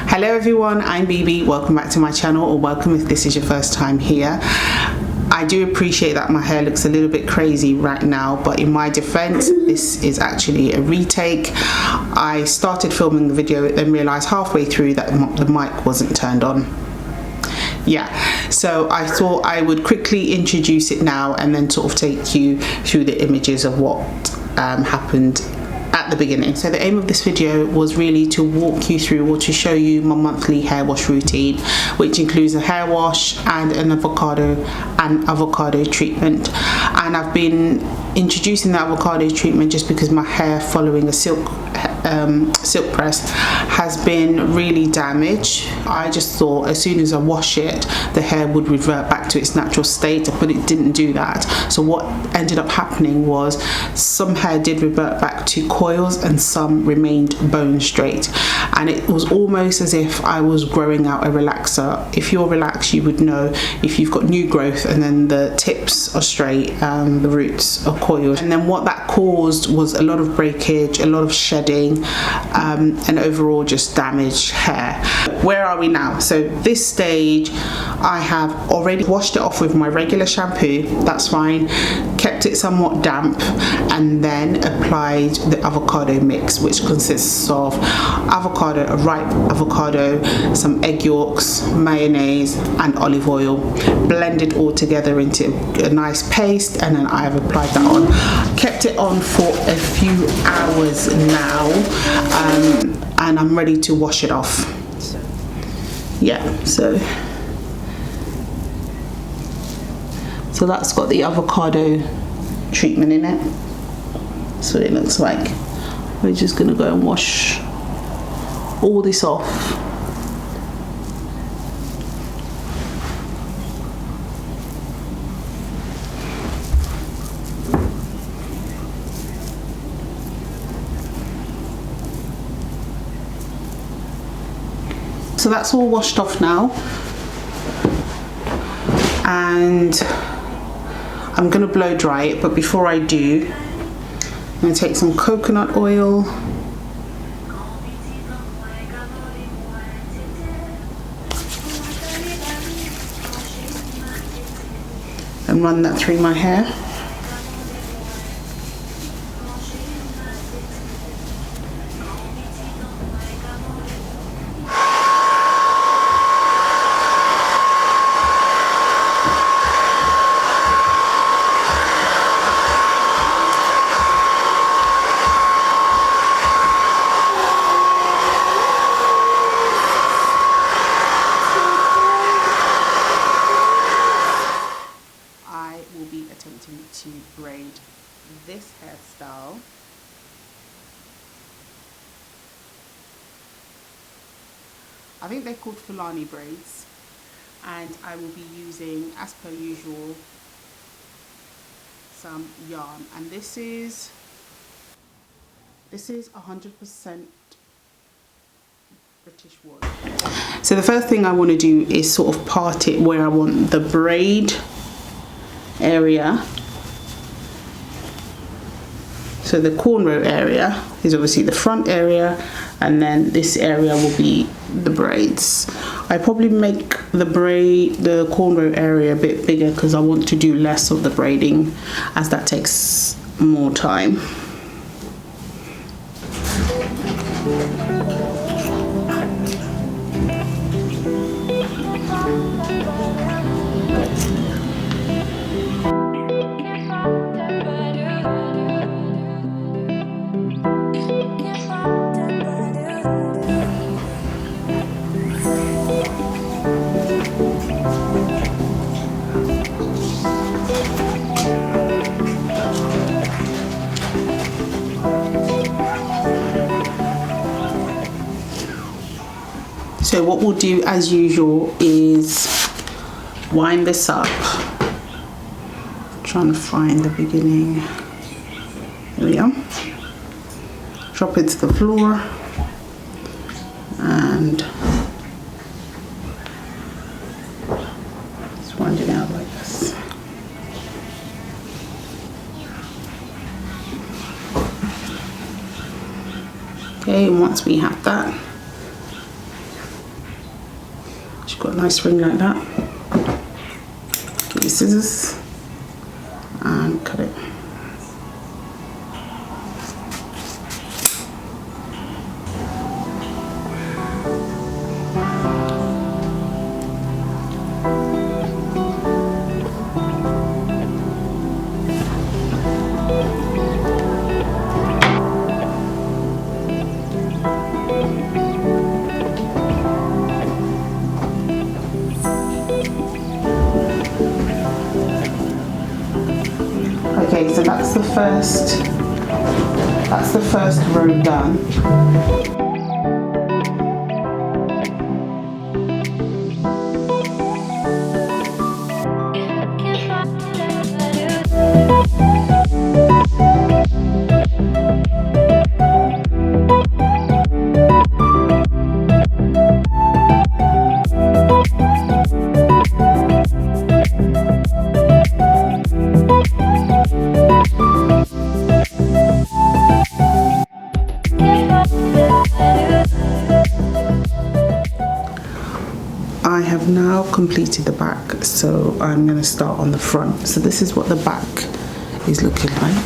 Hello everyone, I'm BB. Welcome back to my channel, or welcome if this is your first time here. I do appreciate that my hair looks a little bit crazy right now, but in my defense, this is actually a retake. I started filming the video and then realized halfway through that the mic wasn't turned on. Yeah, so I thought I would quickly introduce it now and then sort of take you through the images of what happened at the beginning. So the aim of this video was really to walk you through or to show you my monthly hair wash routine, which includes a hair wash and an avocado treatment. And I've been introducing the avocado treatment just because my hair following a silk press has been really damaged. I just thought as soon as I wash it, the hair would revert back to its natural state, but it didn't do that. So what ended up happening was some hair did revert back to coils and some remained bone straight, and it was almost as if I was growing out a relaxer. If you're relaxed, you would know if you've got new growth and then the tips are straight, the roots are coiled, and then what that caused was a lot of breakage, a lot of shedding, and overall just damaged hair. Where are we now? So this stage, I have already washed it off with my regular shampoo, that's fine, kept it somewhat damp, and then applied the avocado mix, which consists of avocado, a ripe avocado, some egg yolks, mayonnaise and olive oil, blended all together into a nice paste, and then I have applied that on. Kept it on for a few hours now, and I'm ready to wash it off. Yeah, so that's got the avocado treatment in it. That's what it looks like. We're just gonna go and wash all this off. So that's all washed off now, and I'm gonna blow dry it, but before I do, I'm gonna take some coconut oil and run that through my hair. Attempting to braid this hairstyle. I think they're called Fulani braids, and I will be using, as per usual, some yarn, and this is 100% British wool. So the first thing I want to do is sort of part it where I want the braid area. So the cornrow area is obviously the front area, and then this area will be the braids. I probably make the cornrow area a bit bigger because I want to do less of the braiding, as that takes more time. So what we'll do as usual is wind this up. I'm trying to find the beginning. There we go. Drop it to the floor and just wind it out like this. Okay, and once we have that, she's got a nice ring like that. Get your scissors and cut it. Okay, so that's the first row done. I have now completed the back, so I'm going to start on the front. So this is what the back is looking like.